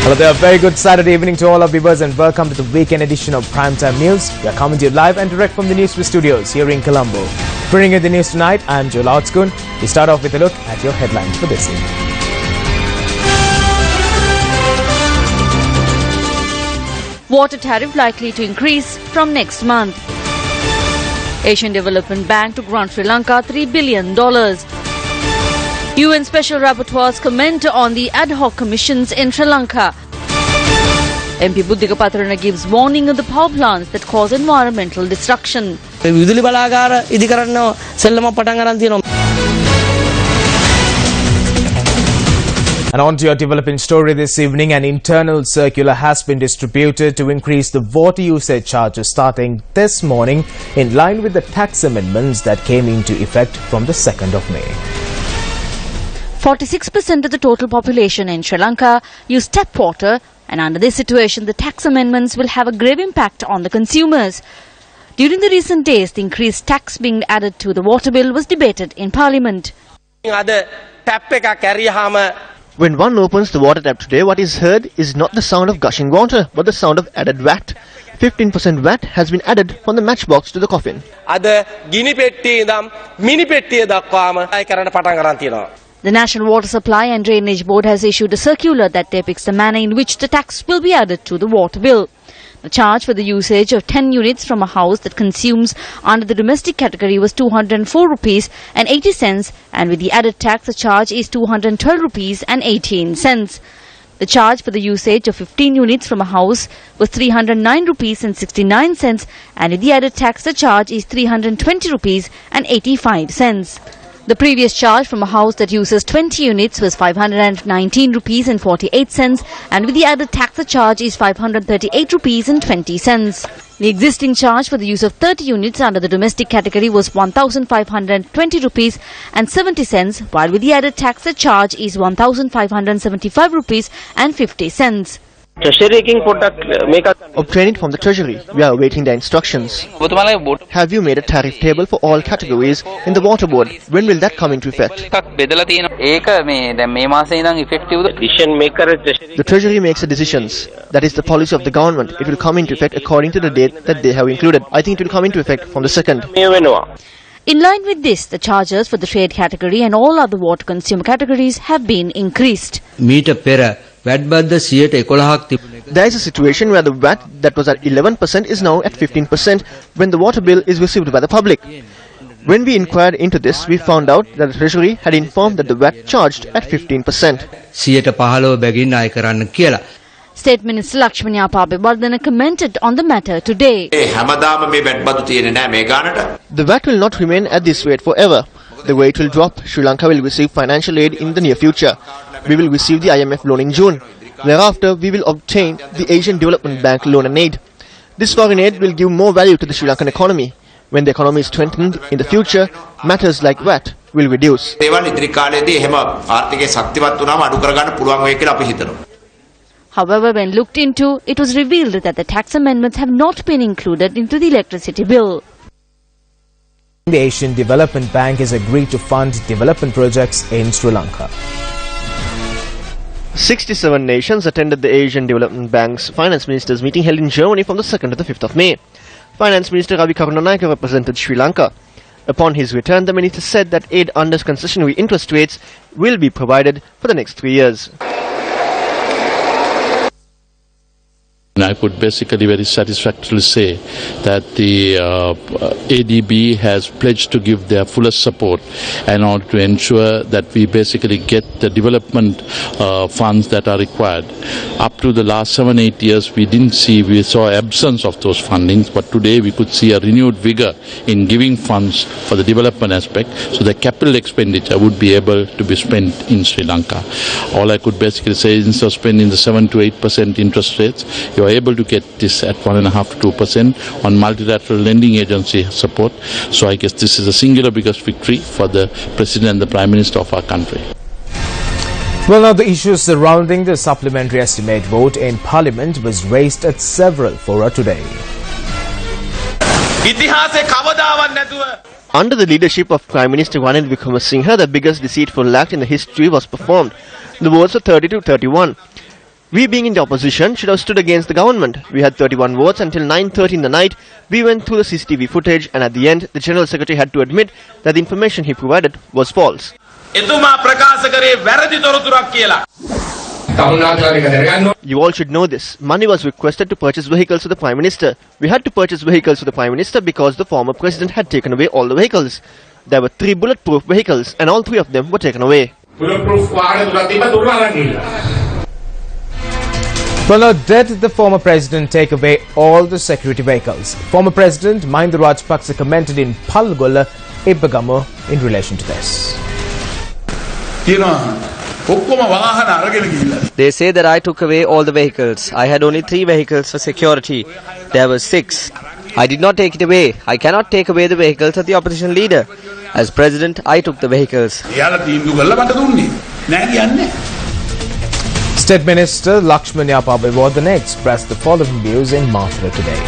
Hello there, very good Saturday evening to all our viewers and welcome to the weekend edition of Primetime News. We are coming to you live and direct from the Newsfirst studios here in Colombo. Bringing you the news tonight, I'm Joel Outskun. We start off with a look at your headlines for this evening. Water tariff likely to increase from next month. Asian Development Bank to grant Sri Lanka $3 billion. UN Special Rapporteurs comment on the ad hoc commissions in Sri Lanka. MP Buddhika Patrana gives warning of the power plants that cause environmental destruction. And on to your developing story this evening, an internal circular has been distributed to increase the water usage charges starting this morning in line with the tax amendments that came into effect from the 2nd of May. 46% of the total population in Sri Lanka use tap water, and under this situation, the tax amendments will have a grave impact on the consumers. During the recent days, the increased tax being added to the water bill was debated in Parliament. When one opens the water tap today, what is heard is not the sound of gushing water, but the sound of added VAT. 15% VAT has been added from the matchbox to the coffin. The National Water Supply and Drainage Board has issued a circular that depicts the manner in which the tax will be added to the water bill. The charge for the usage of 10 units from a house that consumes under the domestic category was 204 rupees and 80 cents, and with the added tax, the charge is 212 rupees and 18 cents. The charge for the usage of 15 units from a house was 309 rupees and 69 cents, and with the added tax, the charge is 320 rupees and 85 cents. The previous charge from a house that uses 20 units was 519 rupees and 48 cents, and with the added tax, the charge is 538 rupees and 20 cents. The existing charge for the use of 30 units under the domestic category was 1,520 rupees and 70 cents, while with the added tax, the charge is 1,575 rupees and 50 cents. Obtained from the Treasury, we are awaiting the instructions. Have you made a tariff table for all categories in the water board? When will that come into effect? The Treasury makes the decisions. That is the policy of the government. It will come into effect according to the date that they have included. I think it will come into effect from the 2nd. In line with this, the charges for the trade category and all other water consumer categories have been increased. There is a situation where the VAT that was at 11% is now at 15% when the water bill is received by the public. When we inquired into this, we found out that the Treasury had informed that the VAT charged at 15%. State Minister Lakshmani Apabewardena commented on the matter today. The VAT will not remain at this rate forever. The rate will drop. Sri Lanka will receive financial aid in the near future. We will receive the IMF loan in June. Thereafter, we will obtain the Asian Development Bank loan and aid. This foreign aid will give more value to the Sri Lankan economy. When the economy is strengthened in the future, matters like VAT will reduce. However, when looked into, it was revealed that the tax amendments have not been included into the electricity bill. The Asian Development Bank has agreed to fund development projects in Sri Lanka. 67 nations attended the Asian Development Bank's Finance Ministers meeting held in Germany from the 2nd to the 5th of May. Finance Minister Ravi Karunanayake represented Sri Lanka. Upon his return, the minister said that aid under concessionary interest rates will be provided for the next 3 years. I could basically very satisfactorily say that the ADB has pledged to give their fullest support in order to ensure that we basically get the development funds that are required. Up to the last 7-8 years, we saw absence of those fundings, but today we could see a renewed vigor in giving funds for the development aspect, so the capital expenditure would be able to be spent in Sri Lanka. All I could basically say is instead of spending the 7 to 8% interest rates, you are able to get this at 1.5 to 2% on multilateral lending agency support. So I guess this is a singular biggest victory for the President and the Prime Minister of our country. Well, now the issues surrounding the supplementary estimate vote in Parliament was raised at several fora today. Under the leadership of Prime Minister Ranil Wickremesinghe, the biggest deceitful act in the history was performed. The votes were 30 to 31. We being in the opposition should have stood against the government. We had 31 votes until 9:30 in the night. We went through the CCTV footage and at the end the General Secretary had to admit that the information he provided was false. You all should know this. Money was requested to purchase vehicles for the Prime Minister. We had to purchase vehicles for the Prime Minister because the former President had taken away all the vehicles. There were 3 bulletproof vehicles and all 3 of them were taken away. Well, now did the former president take away all the security vehicles? Former President Mahinda Rajapaksa commented in Palgola, Ibagamo in relation to this. They say that I took away all the vehicles. I had only 3 vehicles for security. There were 6. I did not take it away. I cannot take away the vehicles of the opposition leader. As president, I took the vehicles. State Minister Lakshman Yapabewardene expressed the following views in Mathura today.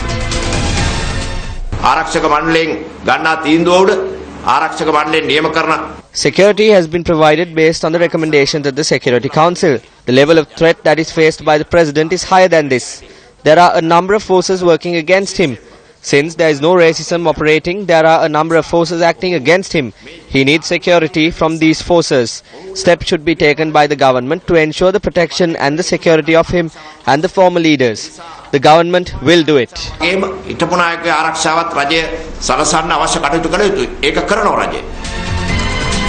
Security has been provided based on the recommendations of the Security Council. The level of threat that is faced by the president is higher than this. There are a number of forces working against him. Since there is no racism operating, there are a number of forces acting against him. He needs security from these forces. Steps should be taken by the government to ensure the protection and the security of him and the former leaders. The government will do it.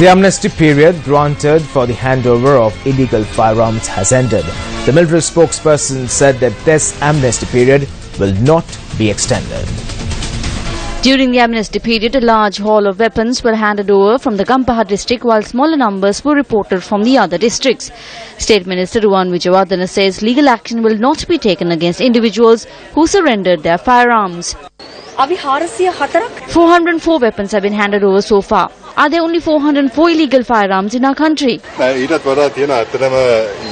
The amnesty period granted for the handover of illegal firearms has ended. The military spokesperson said that this amnesty period will not be extended. During the amnesty period, a large haul of weapons were handed over from the Gampaha district while smaller numbers were reported from the other districts. State Minister Ruwan Wijewardena says legal action will not be taken against individuals who surrendered their firearms. 404 weapons have been handed over so far. Are there only 404 illegal firearms in our country?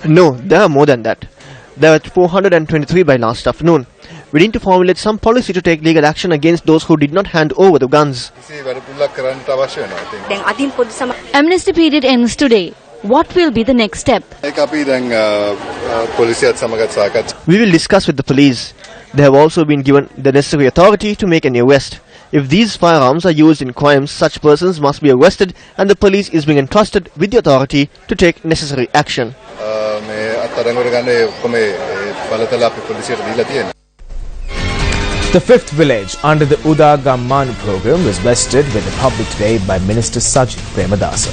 No, there are more than that. There were 423 by last afternoon. We need to formulate some policy to take legal action against those who did not hand over the guns. Amnesty period ends today. What will be the next step? We will discuss with the police. They have also been given the necessary authority to make an arrest. If these firearms are used in crimes, such persons must be arrested and the police is being entrusted with the authority to take necessary action. The 5th village under the Uda Gammanu program was vested with the public today by Minister Sajid Premadasa.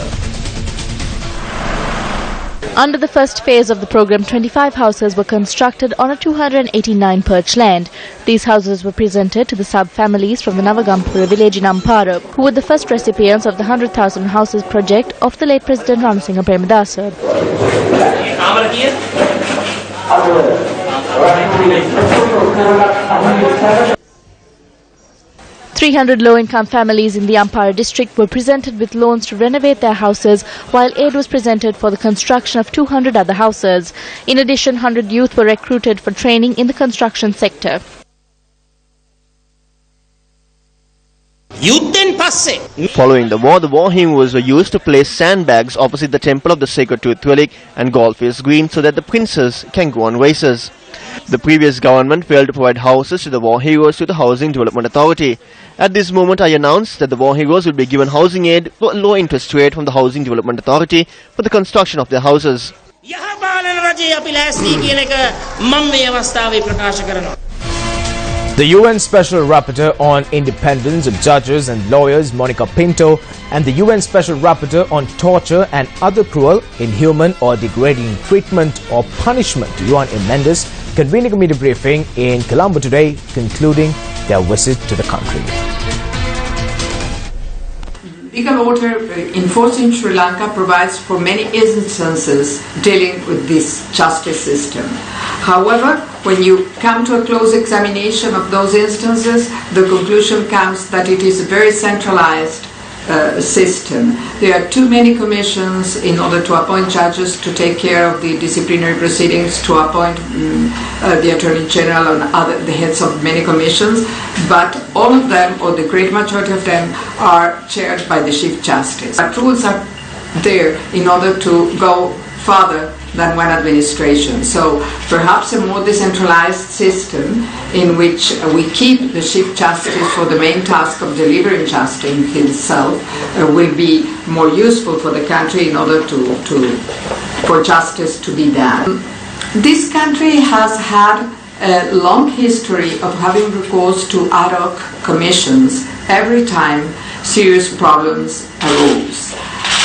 Under the first phase of the program, 25 houses were constructed on a 289 perch land. These houses were presented to the sub-families from the Navagampura village in Ampara, who were the first recipients of the 100,000 houses project of the late President Ranasinghe Premadasa. 300 low-income families in the Ampara district were presented with loans to renovate their houses, while aid was presented for the construction of 200 other houses. In addition, 100 youth were recruited for training in the construction sector. Following the war heroes were used to place sandbags opposite the temple of the sacred Tooth Relic and Golfers Green so that the princes can go on races. The previous government failed to provide houses to the war heroes to the Housing Development Authority. At this moment, I announce that the war heroes will be given housing aid for a low interest rate from the Housing Development Authority for the construction of their houses. The UN Special Rapporteur on Independence of Judges and Lawyers, Monica Pinto, and the UN Special Rapporteur on Torture and Other Cruel, Inhuman or Degrading Treatment or Punishment, Juan M. Mendes, convened a media briefing in Colombo today, concluding their visit to the country. Legal order enforced in Sri Lanka provides for many instances dealing with this justice system. However, when you come to a close examination of those instances, the conclusion comes that it is a very centralized system. There are too many commissions in order to appoint judges to take care of the disciplinary proceedings, to appoint the Attorney General and the heads of many commissions, but all of them, or the great majority of them, are chaired by the Chief Justice. But rules are there in order to go further than one administration. So perhaps a more decentralized system in which we keep the Chief Justice for the main task of delivering justice himself will be more useful for the country in order for justice to be done. This country has had a long history of having recourse to ad hoc commissions every time serious problems arose.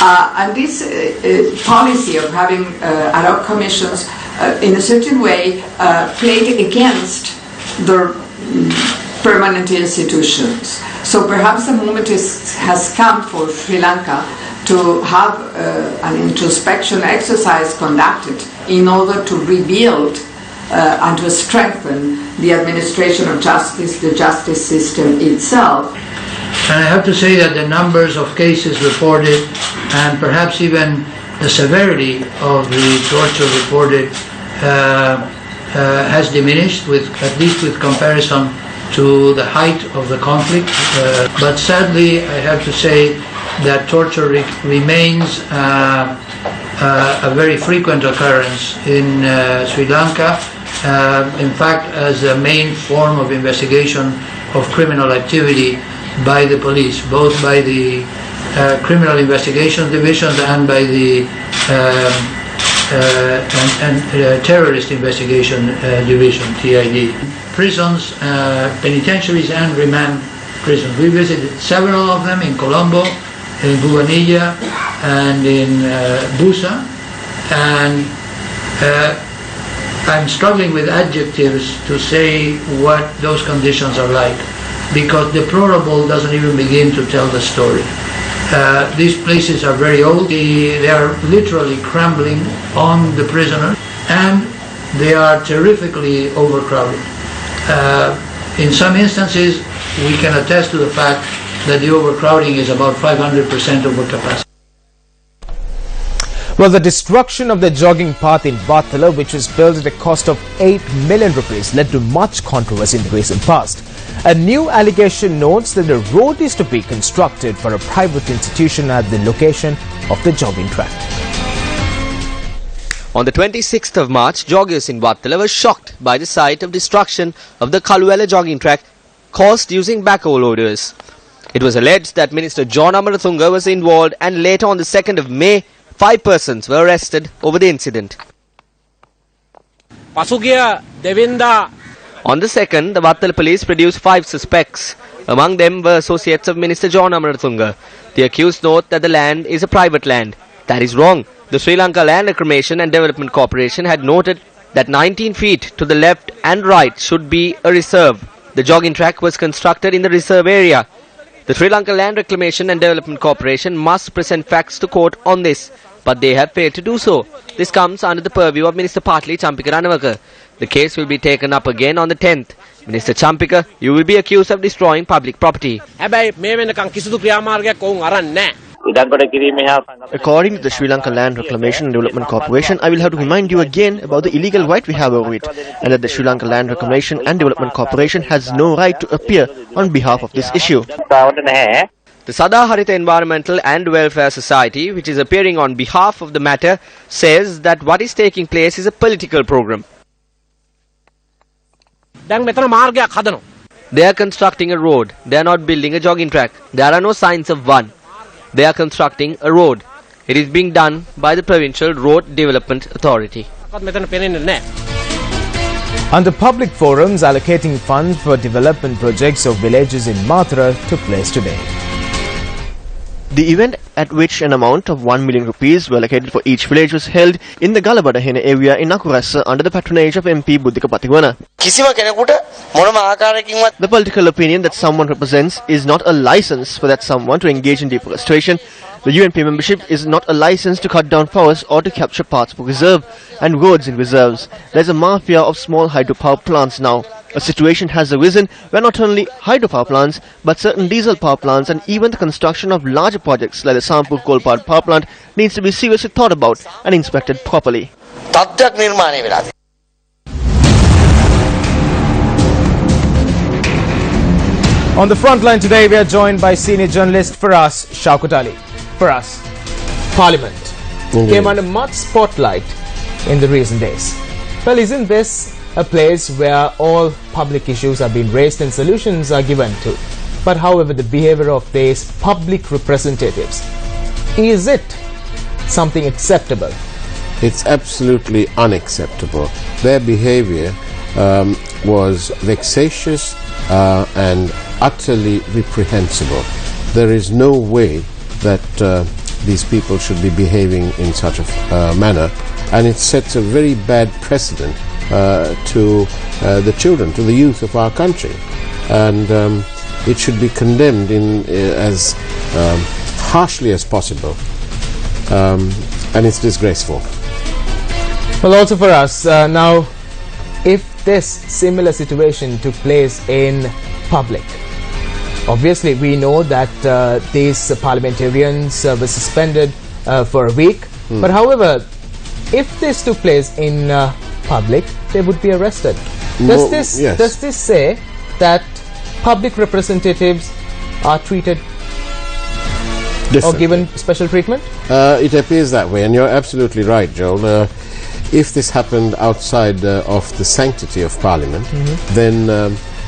And this policy of having ad hoc commissions in a certain way played against the permanent institutions. So perhaps the moment has come for Sri Lanka to have an introspection exercise conducted in order to rebuild and to strengthen the administration of justice, the justice system itself. And I have to say that the numbers of cases reported and perhaps even the severity of the torture reported has diminished, at least with comparison to the height of the conflict. But sadly, I have to say that torture remains a very frequent occurrence in Sri Lanka. In fact, as a main form of investigation of criminal activity by the police, both by the criminal investigation divisions and by the terrorist investigation division, TID. Prisons, penitentiaries and remand prisons. We visited several of them in Colombo, in Buganilla and in Busa, and I'm struggling with adjectives to say what those conditions are like, because deplorable doesn't even begin to tell the story. These places are very old. They are literally crumbling on the prisoners, and they are terrifically overcrowded. In some instances, we can attest to the fact that the overcrowding is about 500% over capacity. Well, the destruction of the jogging path in Vathala, which was built at a cost of 8 million rupees, led to much controversy in the recent past. A new allegation notes that the road is to be constructed for a private institution at the location of the jogging track. On the 26th of March, joggers in Vathala were shocked by the sight of destruction of the Kaluwela jogging track caused using backhoe loaders. It was alleged that Minister John Amarathunga was involved, and later on the 2nd of May, 5 persons were arrested over the incident. On the 2nd, the Vathala police produced 5 suspects. Among them were associates of Minister John Amarathunga. The accused note that the land is a private land. That is wrong. The Sri Lanka Land Reclamation and Development Corporation had noted that 19 feet to the left and right should be a reserve. The jogging track was constructed in the reserve area. The Sri Lanka Land Reclamation and Development Corporation must present facts to court on this, but they have failed to do so. This comes under the purview of Minister Partli Champika Ranawaka. The case will be taken up again on the 10th. Minister Champika, you will be accused of destroying public property. According to the Sri Lanka Land Reclamation and Development Corporation, I will have to remind you again about the illegal right we have over it, and that the Sri Lanka Land Reclamation and Development Corporation has no right to appear on behalf of this issue. The Sada Harita Environmental and Welfare Society, which is appearing on behalf of the matter, says that what is taking place is a political program. They are constructing a road. They are not building a jogging track. There are no signs of one. They are constructing a road. It is being done by the Provincial Road Development Authority. Under public forums, allocating funds for development projects of villages in Mathura took place today. The event, at which an amount of 1 million rupees were allocated for each village, was held in the Galabadahena area in Akurassa under the patronage of MP Buddhika Patiwana. The political opinion that someone represents is not a license for that someone to engage in deforestation. The UNP membership is not a license to cut down forests or to capture parts of a reserve and roads in reserves. There is a mafia of small hydropower plants now. A situation has arisen where not only hydropower plants but certain diesel power plants and even the construction of larger projects like the Sampur coal-powered power plant needs to be seriously thought about and inspected properly. On the front line today, we are joined by senior journalist Faraz Shaukat Ali. Faraz, Parliament came under much spotlight in the recent days. Well, isn't this a place where all public issues are being raised and solutions are given to? But however, the behavior of these public representatives, is it something acceptable? It's absolutely unacceptable. Their behavior was vexatious and utterly reprehensible. There is no way that these people should be behaving in such a manner, and it sets a very bad precedent to the children, to the youth of our country, and it should be condemned in as harshly as possible, and it's disgraceful. Well, also for us, now, if this similar situation took place in public, obviously we know that these parliamentarians were suspended for a week, but however, if this took place in public, they would be arrested. Does this say that public representatives are treated or given special treatment? It appears that way, and you're absolutely right, Joel. If this happened outside of the sanctity of Parliament, then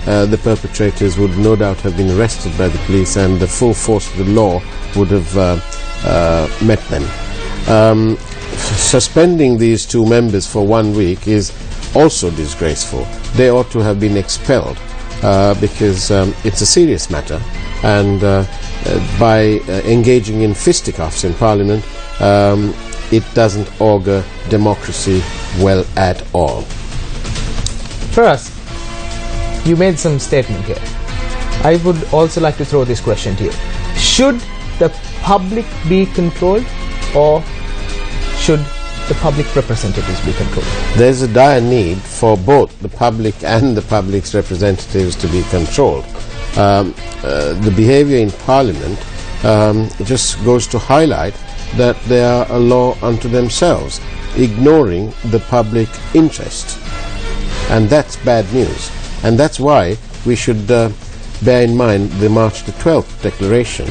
the perpetrators would no doubt have been arrested by the police, and the full force of the law would have met them. Suspending these two members for 1 week is also disgraceful. They ought to have been expelled because it's a serious matter, and by engaging in fisticuffs in Parliament, it doesn't augur democracy well at all. For us, you made some statement here. I would also like to throw this question to you. Should the public be controlled, or should the public representatives be controlled? There's a dire need for both the public and the public's representatives to be controlled. The behavior in Parliament just goes to highlight that they are a law unto themselves, ignoring the public interest. And that's bad news. And that's why we should bear in mind the March the 12th declaration,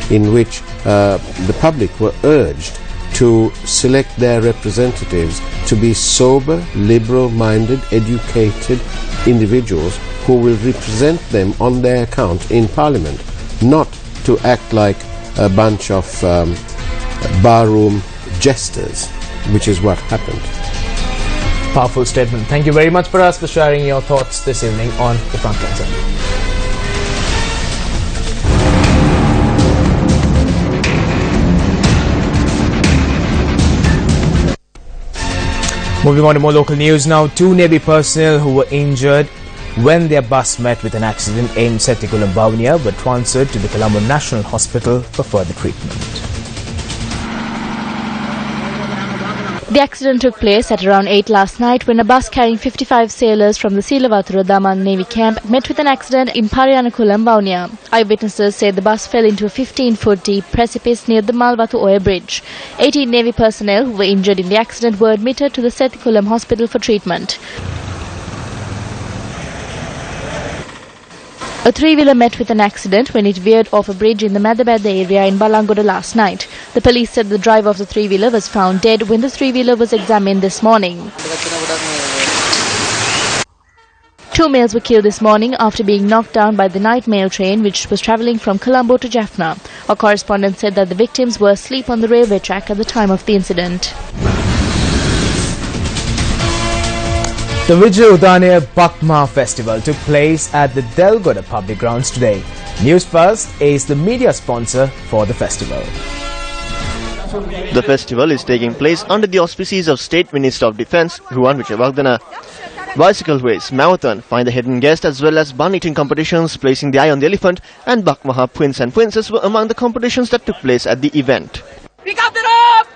in which the public were urged to select their representatives to be sober, liberal-minded, educated individuals who will represent them on their account in Parliament, not to act like a bunch of barroom jesters, which is what happened. Powerful statement. Thank you very much for us for sharing your thoughts this evening on the Frontline Sunday. Moving on to more local news now. 2 Navy personnel who were injured when their bus met with an accident in Setikulam, Vavuniya were transferred to the Colombo National Hospital for further treatment. The accident took place at around 8 last night when a bus carrying 55 sailors from the Silavathura Daman Navy camp met with an accident in Pariyanakulam, Vavuniya. Eyewitnesses say the bus fell into a 15-foot deep precipice near the Malvathu Oya Bridge. 18 Navy personnel who were injured in the accident were admitted to the Setikulam hospital for treatment. A three-wheeler met with an accident when it veered off a bridge in the Madabada area in Balangoda last night. The police said the driver of the three-wheeler was found dead when the three-wheeler was examined this morning. 2 males were killed this morning after being knocked down by the night mail train which was travelling from Colombo to Jaffna. Our correspondent said that the victims were asleep on the railway track at the time of the incident. The Vijay Udane Bakma Festival took place at the Delgoda Public Grounds today. Newsfirst is the media sponsor for the festival. The festival is taking place under the auspices of State Minister of Defence, Ruwan Vijayawardena. Bicycle race, marathon, find the hidden guest as well as bun eating competitions, placing the eye on the elephant, and Bakmaha Prince and Princess were among the competitions that took place at the event. Pick up the rope!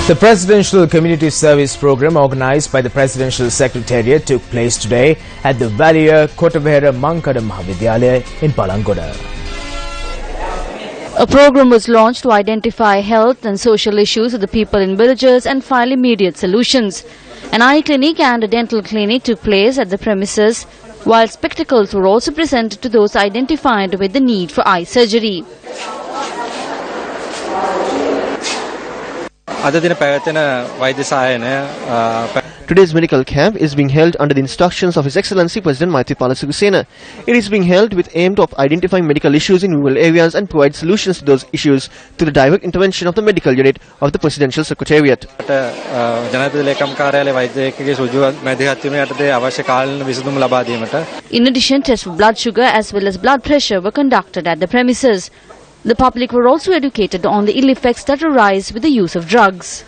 The Presidential Community Service Program organised by the Presidential Secretariat took place today at the Valiya Kotavera Mankada Mahavidyalaya in Palangoda. A program was launched to identify health and social issues of the people in villages and find immediate solutions. An eye clinic and a dental clinic took place at the premises, while spectacles were also presented to those identified with the need for eye surgery. Today's medical camp is being held under the instructions of His Excellency President Maithripala Sirisena. It is being held with aim of identifying medical issues in rural areas and provide solutions to those issues through the direct intervention of the medical unit of the Presidential Secretariat. In addition, tests for blood sugar as well as blood pressure were conducted at the premises. The public were also educated on the ill effects that arise with the use of drugs.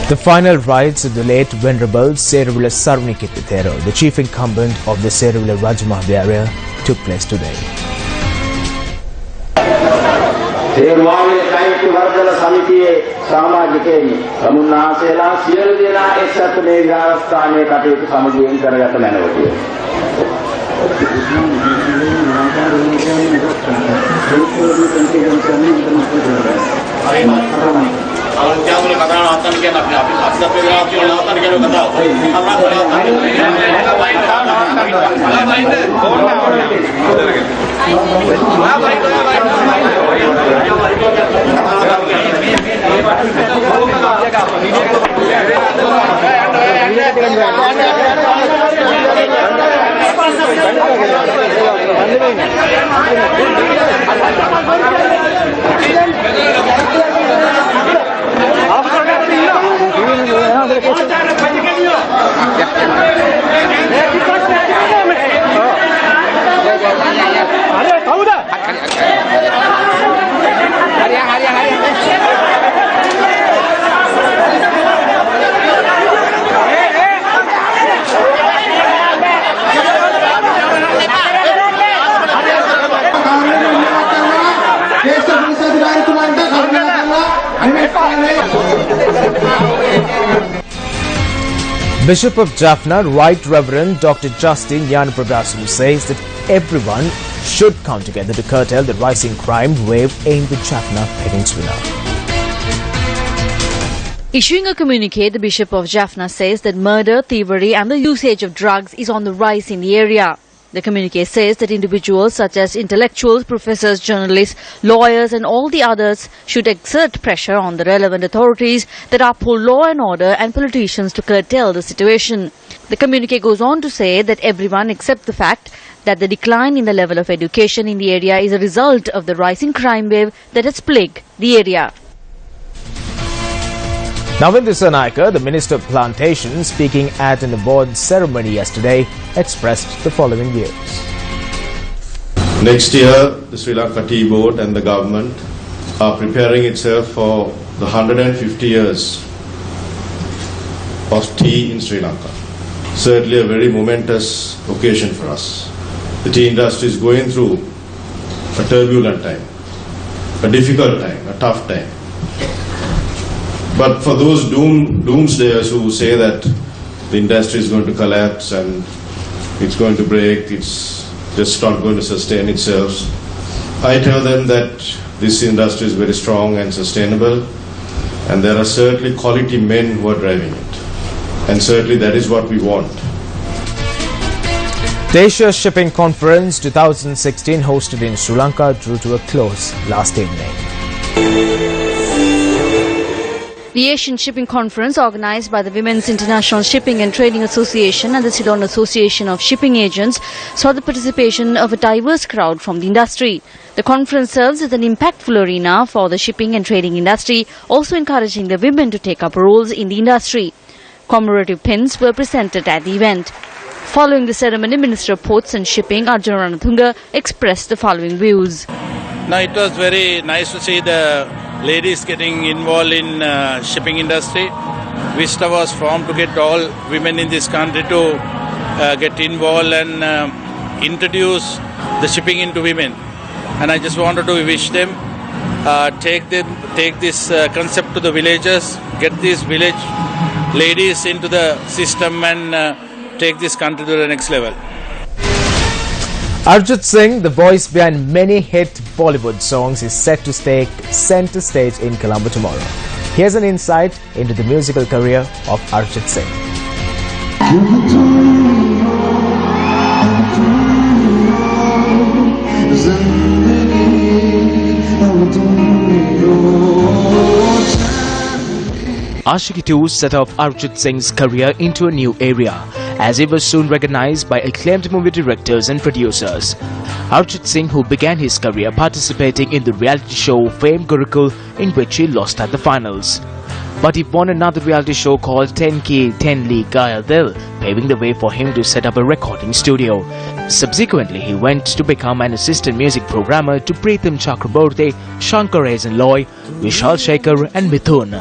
The final rites of the late Venerable Seruvula Sarunikithero, the chief incumbent of the Seruvula Rajamahvi area, took place today. Bishop of Jaffna, Right Reverend Dr. Justin Yanapragasu says that everyone should come together to curtail the rising crime wave aimed at Jaffna Peninsula. Issuing a communique, the Bishop of Jaffna says that murder, thievery and the usage of drugs is on the rise in the area. The communique says that individuals such as intellectuals, professors, journalists, lawyers and all the others should exert pressure on the relevant authorities that uphold law and order and politicians to curtail the situation. The communique goes on to say that everyone accept the fact that the decline in the level of education in the area is a result of the rising crime wave that has plagued the area. Navindu Sanayaka, the Minister of Plantation, speaking at an award ceremony yesterday, expressed the following views. Next year, the Sri Lanka Tea Board and the government are preparing itself for the 150 years of tea in Sri Lanka. Certainly a very momentous occasion for us. The tea industry is going through a turbulent time, a difficult time, a tough time. But for those doomsdayers who say that the industry is going to collapse and it's going to break, it's just not going to sustain itself, I tell them that this industry is very strong and sustainable, and there are certainly quality men who are driving it. And certainly that is what we want. The Asia Shipping Conference 2016 hosted in Sri Lanka drew to a close last evening. The Asian Shipping Conference, organised by the Women's International Shipping and Trading Association and the Ceylon Association of Shipping Agents, saw the participation of a diverse crowd from the industry. The conference serves as an impactful arena for the shipping and trading industry, also encouraging the women to take up roles in the industry. Commemorative pins were presented at the event. Following the ceremony, Minister of Ports and Shipping, Arjuna Ranatunga, expressed the following views. Now, it was very nice to see the ladies getting involved in shipping industry. Vista was formed to get all women in this country to get involved and introduce the shipping into women. And I just wanted to wish them take this concept to the villages, get these village ladies into the system and take this country to the next level. Arjit Singh, the voice behind many hit Bollywood songs, is set to take centre stage in Colombo tomorrow. Here's an insight into the musical career of Arjit Singh. Ashiki 2 set off Arjit Singh's career into a new area, as he was soon recognized by acclaimed movie directors and producers. Arjit Singh, who began his career participating in the reality show Fame Gurukul, in which he lost at the finals. But he won another reality show called 10K 10 Li Gaya Dil, paving the way for him to set up a recording studio. Subsequently, he went to become an assistant music programmer to Preetham Chakraborty, Shankar Loy, Vishal Shekhar and Mithun.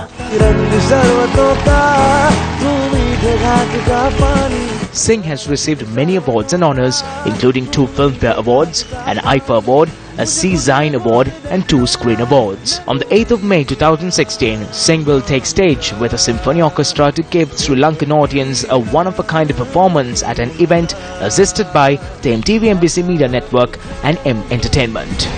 Singh has received many awards and honours, including 2 Filmfare Awards, an IFA Award, a C. Zine Award and 2 Screen Awards. On the 8th of May 2016, Singh will take stage with a symphony orchestra to give Sri Lankan audience a one-of-a-kind performance at an event assisted by the MTV MBC Media Network and M Entertainment.